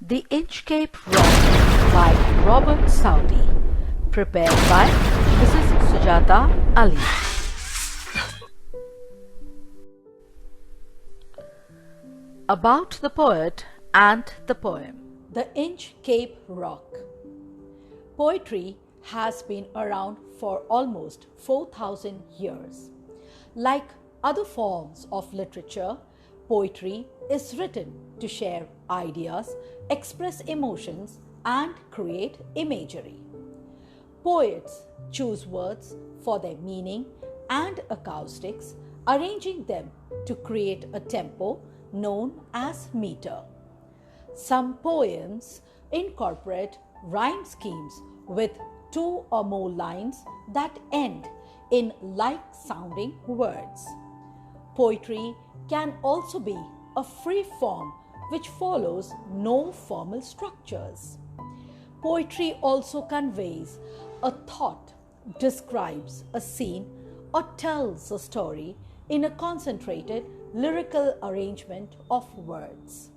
The Inchcape Rock by Robert Southey. Prepared by Mrs. Sujata Ali. About the poet and the poem. The Inchcape Rock. Poetry has been around for almost 4,000 years. Like other forms of literature, poetry is written to share ideas, express emotions, and create imagery. Poets choose words for their meaning and acoustics, arranging them to create a tempo known as meter. Some poems incorporate rhyme schemes with two or more lines that end in like-sounding words. Poetry can also be a free form which follows no formal structures. Poetry also conveys a thought, describes a scene, or tells a story in a concentrated lyrical arrangement of words.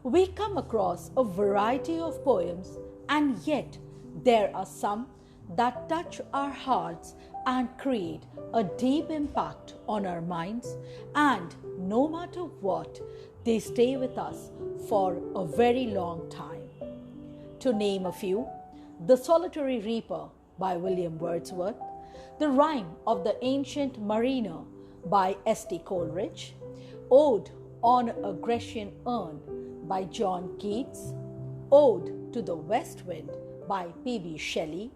We come across a variety of poems, and yet there are some that touch our hearts and create a deep impact on our minds, and no matter what, they stay with us for a very long time. To name a few, The Solitary Reaper by William Wordsworth, The Rime of the Ancient Mariner by S.T. Coleridge, Ode on a Grecian Urn by John Keats, Ode to the West Wind by P.B. Shelley,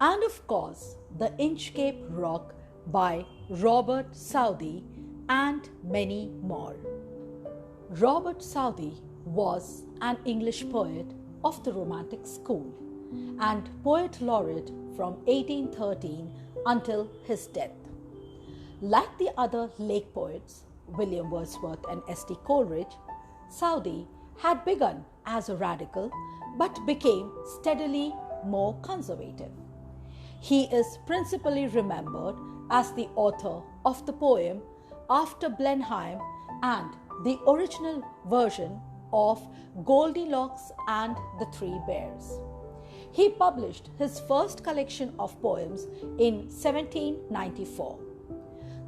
and of course, The Inchcape Rock by Robert Southey, and many more. Robert Southey was an English poet of the Romantic school and poet laureate from 1813 until his death. Like the other Lake poets, William Wordsworth and S.T. Coleridge, Southey had begun as a radical but became steadily more conservative. He is principally remembered as the author of the poem After Blenheim and the original version of Goldilocks and the Three Bears. He published his first collection of poems in 1794.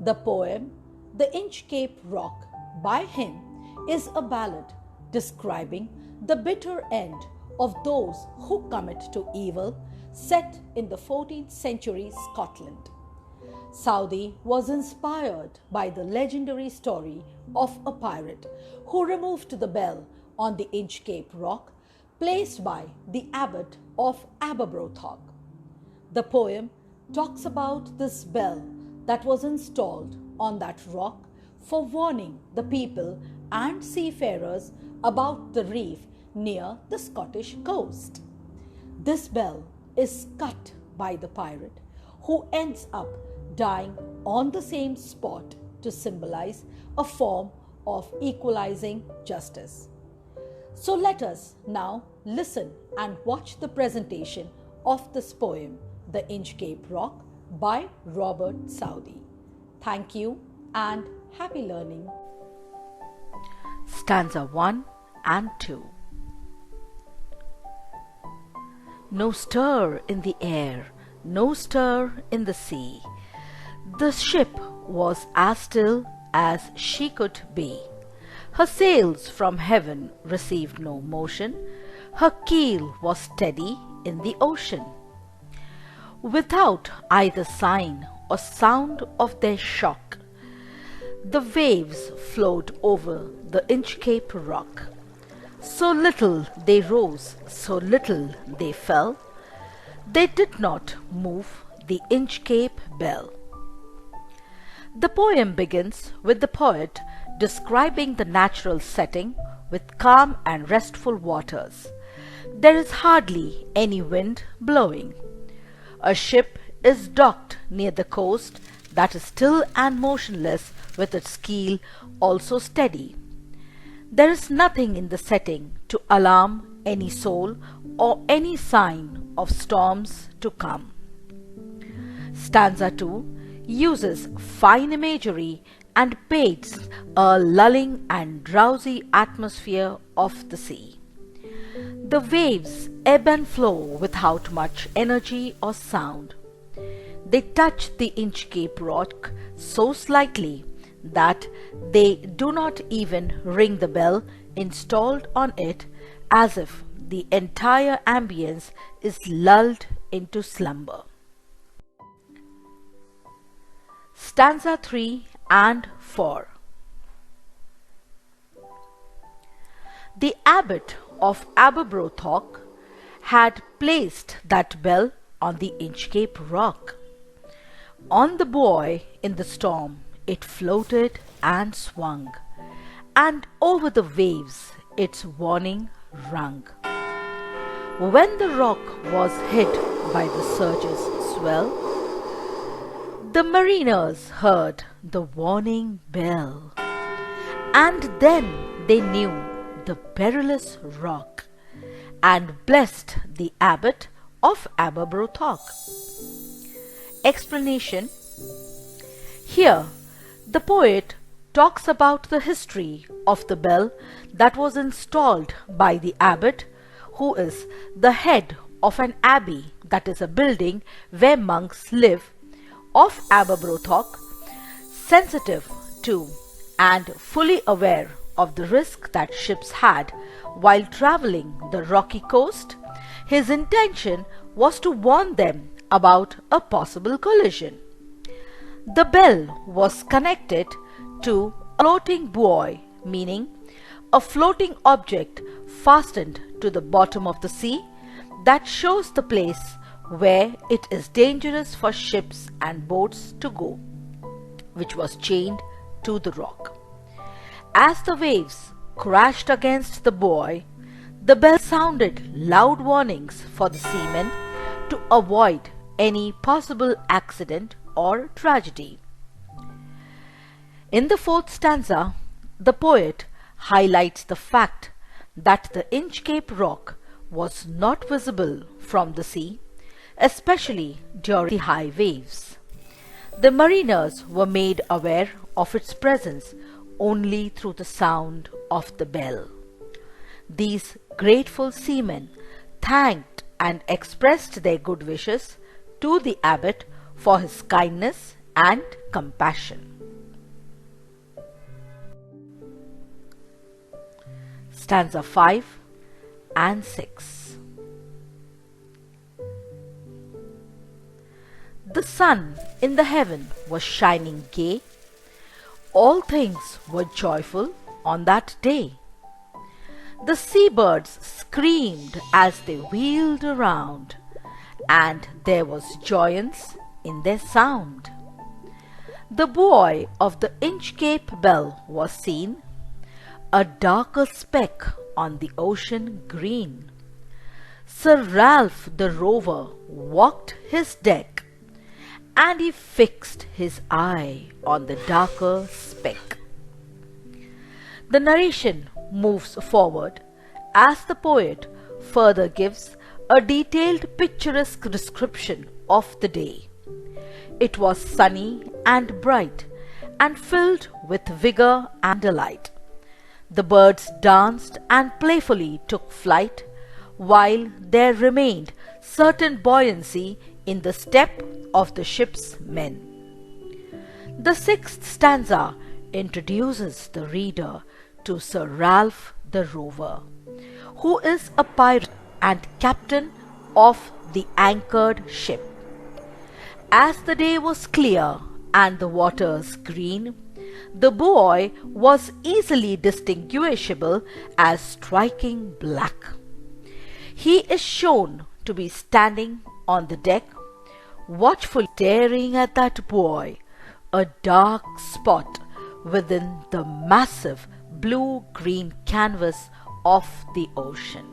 The poem The Inchcape Rock by him is a ballad describing the bitter end of those who commit to evil, set in the 14th century Scotland. Southey was inspired by the legendary story of a pirate who removed the bell on the Inchcape Rock, placed by the Abbot of Aberbrothock. The poem talks about this bell that was installed on that rock for warning the people and seafarers about the reef near the Scottish coast. This bell is cut by the pirate, who ends up dying on the same spot to symbolize a form of equalizing justice. So let us now listen and watch the presentation of this poem, The Inchcape Rock by Robert Southey. Thank you and happy learning. Stanza 1 and 2. No stir in the air, no stir in the sea. The ship was as still as she could be. Her sails from heaven received no motion. Her keel was steady in the ocean. Without either sign or sound of their shock, the waves flowed over the Inchcape Rock. So little they rose, so little they fell, they did not move the Inchcape bell. The poem begins with the poet describing the natural setting with calm and restful waters. There is hardly any wind blowing. A ship is docked near the coast that is still and motionless, with its keel also steady. There is nothing in the setting to alarm any soul or any sign of storms to come. Stanza 2 uses fine imagery and paints a lulling and drowsy atmosphere of the sea. The waves ebb and flow without much energy or sound. They touch the Inchcape Rock so slightly that they do not even ring the bell installed on it, as if the entire ambience is lulled into slumber. Stanza 3 and 4. The Abbot of Aberbrothock had placed that bell on the Inchcape Rock. On the buoy in the storm it floated and swung, and over the waves its warning rung. When the rock was hit by the surge's swell, the mariners heard the warning bell, and then they knew the perilous rock, and blessed the Abbot of Aberbrothock. Explanation. Here, the poet talks about the history of the bell that was installed by the abbot, who is the head of an abbey, that is a building where monks live, of Aberbrothock, sensitive to and fully aware of the risk that ships had while traveling the rocky coast. His intention was to warn them about a possible collision. The bell was connected to a floating buoy, meaning a floating object fastened to the bottom of the sea that shows the place where it is dangerous for ships and boats to go, which was chained to the rock. As the waves crashed against the buoy, the bell sounded loud warnings for the seamen to avoid any possible accident or tragedy. In the fourth stanza, the poet highlights the fact that the Inchcape Rock was not visible from the sea, especially during the high waves. The mariners were made aware of its presence only through the sound of the bell. These grateful seamen thanked and expressed their good wishes to the abbot for his kindness and compassion. Stanza 5 and 6. The sun in the heaven was shining gay. All things were joyful on that day. The seabirds screamed as they wheeled around, and there was joyance in their sound. The buoy of the Inchcape bell was seen, a darker speck on the ocean green. Sir Ralph the rover walked his deck, and he fixed his eye on the darker speck. The narration moves forward as the poet further gives a detailed picturesque description of the day. It was sunny and bright and filled with vigor and delight. The birds danced and playfully took flight, while there remained certain buoyancy in the step of the ship's men. The sixth stanza introduces the reader to Sir Ralph the rover, who is a pirate and captain of the anchored ship. As the day was clear and the waters green, the buoy was easily distinguishable as striking black. He is shown to be standing on the deck, watchfully staring at that buoy, a dark spot within the massive blue-green canvas of the ocean.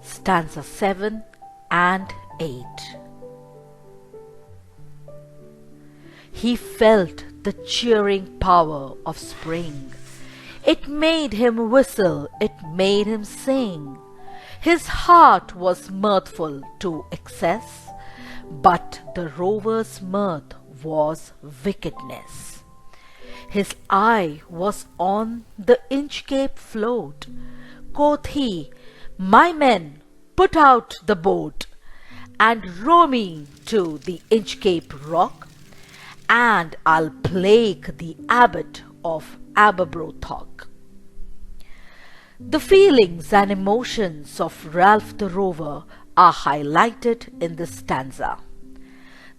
Stanza 7 and 8. He felt the cheering power of spring. It made him whistle, it made him sing. His heart was mirthful to excess, but the rover's mirth was wickedness. His eye was on the Inchcape float. Quoth he, "My men, put out the boat, and row me to the Inchcape Rock, and I'll plague the Abbot of Aberbrothock." The feelings and emotions of Ralph the Rover are highlighted in this stanza.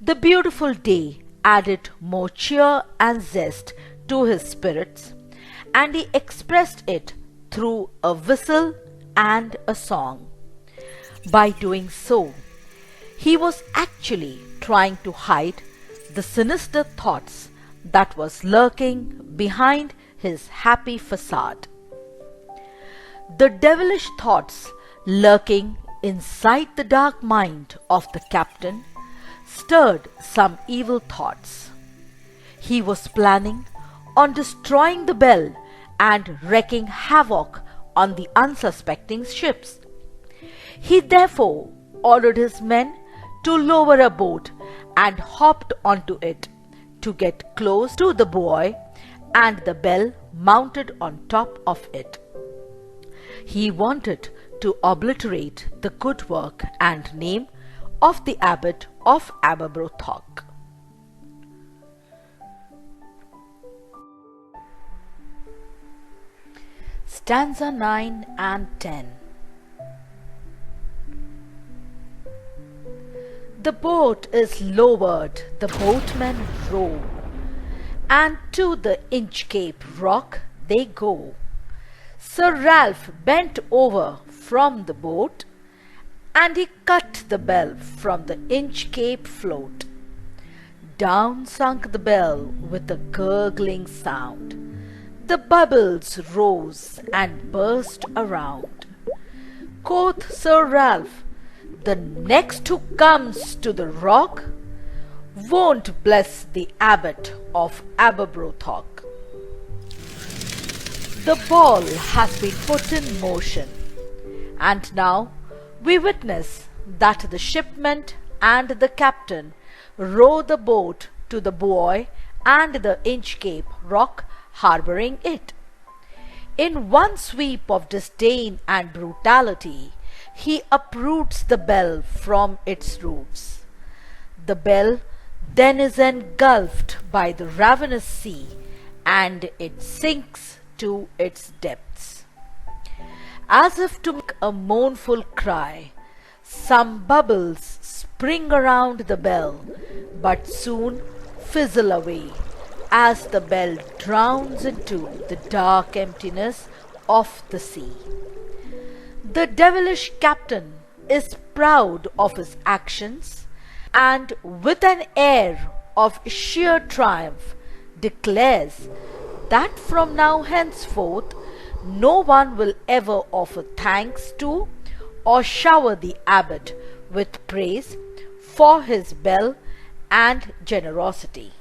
The beautiful day added more cheer and zest to his spirits, and he expressed it through a whistle and a song. By doing so, he was actually trying to hide the sinister thoughts that was lurking behind his happy facade. The devilish thoughts lurking inside the dark mind of the captain stirred some evil thoughts. He was planning on destroying the bell and wreaking havoc on the unsuspecting ships. He therefore ordered his men to lower a boat and hopped onto it to get close to the buoy and the bell mounted on top of it. He wanted to obliterate the good work and name of the Abbot of Aberbrothock. Stanza 9 and 10. The boat is lowered, the boatmen row, and to the Inchcape Rock they go. Sir Ralph bent over from the boat, and he cut the bell from the Inchcape float. Down sunk the bell with a gurgling sound. The bubbles rose and burst around. Quoth Sir Ralph, "The next who comes to the rock won't bless the Abbot of Aberbrothock." The ball has been put in motion, and now we witness that the shipmen and the captain row the boat to the buoy and the Inchcape Rock harbouring it. In one sweep of disdain and brutality, he uproots the bell from its roots. The bell then is engulfed by the ravenous sea, and it sinks to its depths. As if to make a mournful cry, some bubbles spring around the bell, but soon fizzle away as the bell drowns into the dark emptiness of the sea. The devilish captain is proud of his actions, and with an air of sheer triumph declares that from now henceforth no one will ever offer thanks to or shower the abbot with praise for his bell and generosity.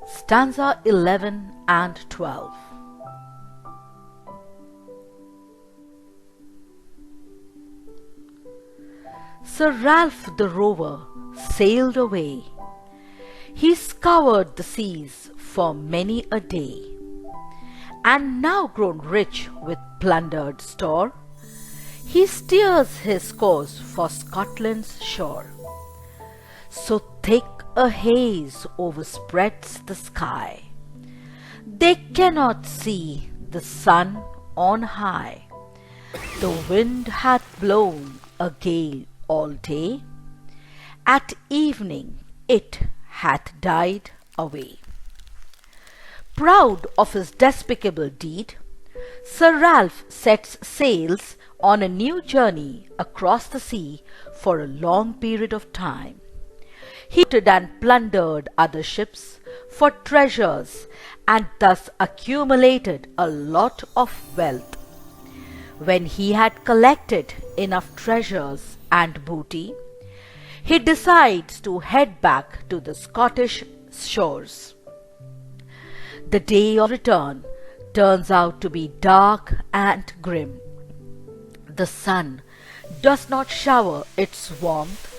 Stanza 11 and 12. Sir Ralph the Rover sailed away. He scoured the seas for many a day, and now grown rich with plundered store, he steers his course for Scotland's shore. So thick a haze overspreads the sky, they cannot see the sun on high. The wind hath blown a gale all day, at evening it hath died away. Proud of his despicable deed, Sir Ralph sets sails on a new journey across the sea for a long period of time. He looted and plundered other ships for treasures and thus accumulated a lot of wealth. When he had collected enough treasures and booty, he decides to head back to the Scottish shores. The day of return turns out to be dark and grim. The sun does not shower its warmth,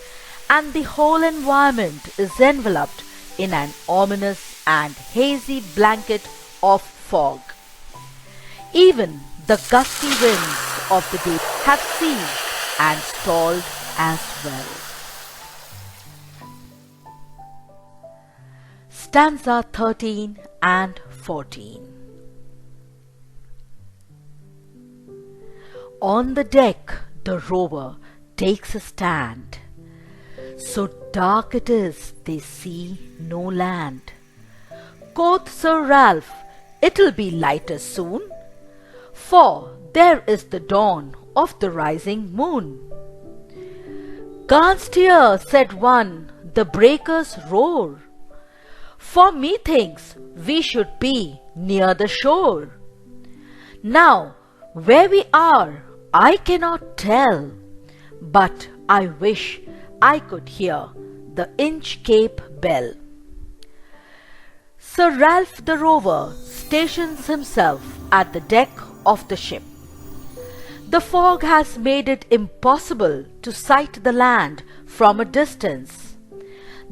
and the whole environment is enveloped in an ominous and hazy blanket of fog. Even the gusty winds of the day have ceased and stalled as well. Stanza 13 and 14. On the deck the rover takes a stand. So dark it is they see no land. Quoth Sir Ralph, it'll be lighter soon, for there is the dawn of the rising moon. Canst hear, said one, the breakers roar? For methinks we should be near the shore. Now where we are I cannot tell, but I wish I could hear the Inchcape bell. Sir Ralph the rover stations himself at the deck of the ship. The fog has made it impossible to sight the land from a distance.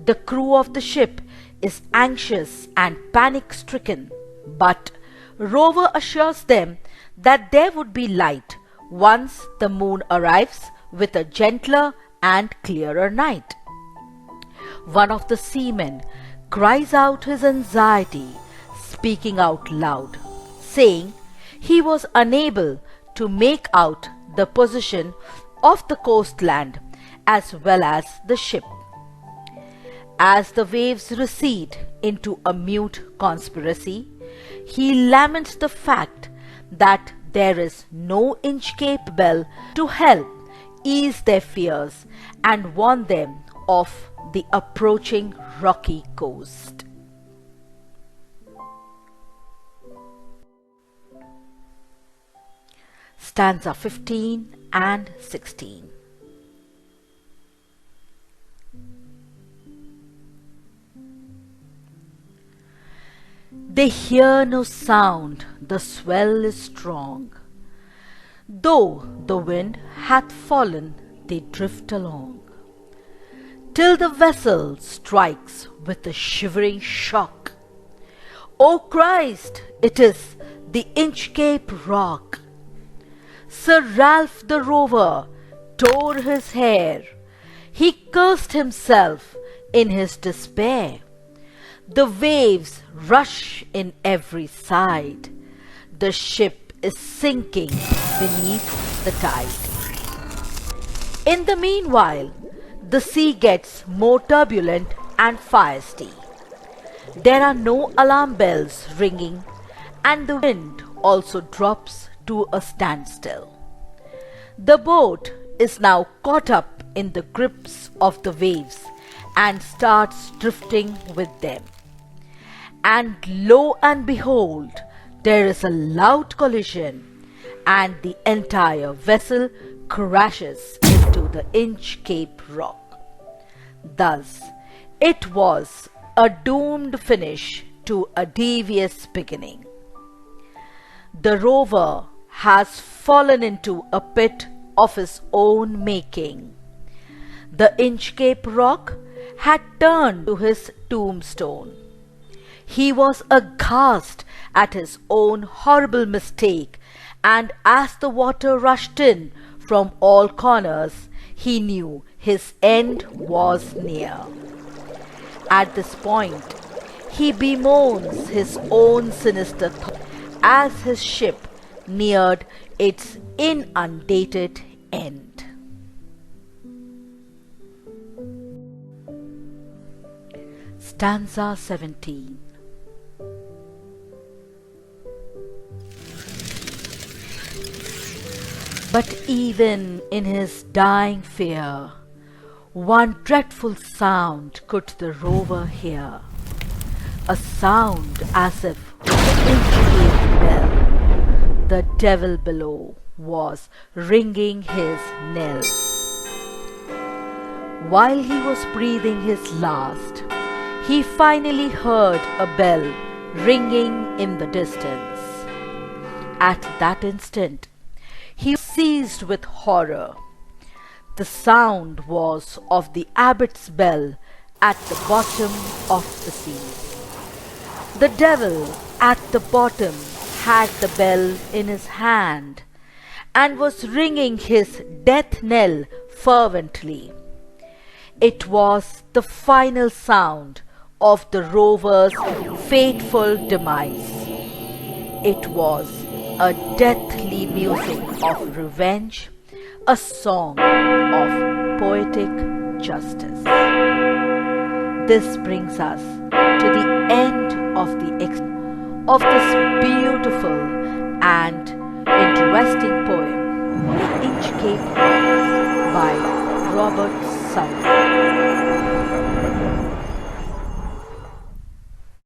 The crew of the ship is anxious and panic-stricken, but Rover assures them that there would be light once the moon arrives with a gentler and clearer night. One of the seamen cries out his anxiety, speaking out loud, saying he was unable to make out the position of the coastland as well as the ship. As the waves recede into a mute conspiracy, he laments the fact that there is no Inchcape bell to help ease their fears and warn them of the approaching rocky coast. Stanza 15 and 16. They hear no sound, the swell is strong. Though the wind hath fallen, they drift along, till the vessel strikes with a shivering shock. O Christ, it is the Inchcape Rock! Sir Ralph the rover tore his hair, he cursed himself in his despair. The waves rush in every side, the ship is sinking beneath the tide. In the meanwhile, the sea gets more turbulent and feisty. There are no alarm bells ringing, and the wind also drops to a standstill. The boat is now caught up in the grips of the waves and starts drifting with them. And lo and behold, there is a loud collision, and the entire vessel crashes into the Inchcape Rock. Thus, it was a doomed finish to a devious beginning. The rover has fallen into a pit of his own making. The Inchcape Rock had turned to his tombstone. He was aghast at his own horrible mistake, and as the water rushed in from all corners, he knew his end was near. At this point, he bemoans his own sinister thought as his ship neared its inundated end. Stanza 17. But even in his dying fear, one dreadful sound could the rover hear, a sound as if with an Inchcape bell, the devil below was ringing his knell. While he was breathing his last, he finally heard a bell ringing in the distance. At that instant, he was seized with horror, The sound was of the abbot's bell at the bottom of the sea. The devil at the bottom had the bell in his hand and was ringing his death knell fervently. It was the final sound of the rover's fateful demise. It was a deathly music of revenge, a song of poetic justice. This brings us to the end of this beautiful and interesting poem, The Inchcape Rock by Robert Southey.